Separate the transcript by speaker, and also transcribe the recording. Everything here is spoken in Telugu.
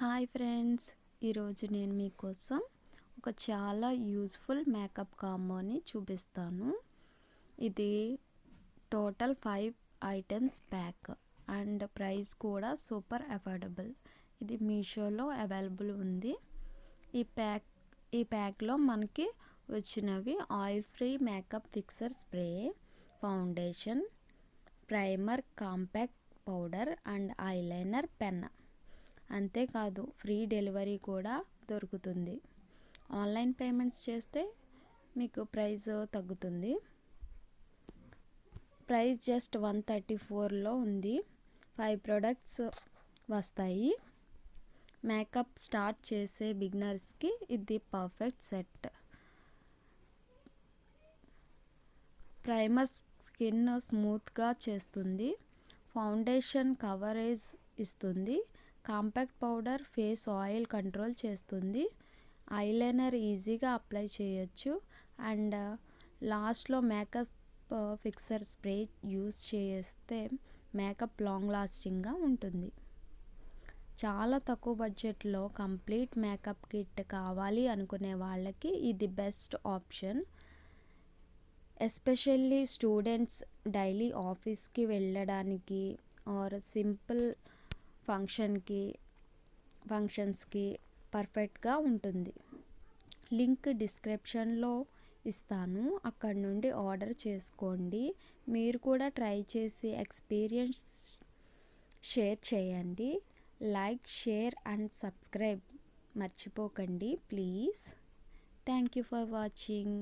Speaker 1: హాయ్ ఫ్రెండ్స్, ఈరోజు నేను మీకోసం ఒక చాలా యూజ్ఫుల్ మేకప్ కాంబోని చూపిస్తాను. ఇది total 5 items pack and price కూడా సూపర్ అఫోర్డబుల్. ఇది మీషోలో అవైలబుల్ ఉంది. ఈ ప్యాక్లో మనకి వచ్చినవి oil free makeup fixer spray, foundation, primer, compact powder and eyeliner pen. అంతేకాదు ఫ్రీ డెలివరీ కూడా దొరుకుతుంది. ఆన్లైన్ పేమెంట్స్ చేస్తే మీకు ప్రైస్ తగ్గుతుంది. ప్రైస్ జస్ట్ 134లో ఉంది. 5 ప్రొడక్ట్స్ వస్తాయి. మేకప్ స్టార్ట్ చేసే బిగినర్స్కి ఇది పర్ఫెక్ట్ సెట్. ప్రైమర్ స్కిన్ స్మూత్గా చేస్తుంది. ఫౌండేషన్ కవరేజ్ ఇస్తుంది. Compact powder face oil control చేస్తుంది. ఐలైనర్ ఈజీగా అప్లై చేయొచ్చు. అండ్ లాస్ట్లో మేకప్ ఫిక్సర్ స్ప్రే యూస్ చేస్తే మేకప్ లాంగ్ లాస్టింగ్గా ఉంటుంది. చాలా తక్కువ బడ్జెట్లో కంప్లీట్ మేకప్ కిట్ కావాలి అనుకునే వాళ్ళకి ఇది best option. Especially students daily ఆఫీస్కి వెళ్ళడానికి ఆర్ సింపుల్ ఫంక్షన్స్కి పర్ఫెక్ట్గా ఉంటుంది. లింక్ డిస్క్రిప్షన్లో ఇస్తాను, అక్కడ నుండి ఆర్డర్ చేసుకోండి. మీరు కూడా ట్రై చేసి ఎక్స్పీరియన్స్ షేర్ చేయండి. లైక్, షేర్ అండ్ సబ్స్క్రైబ్ మర్చిపోకండి please. Thank you for watching.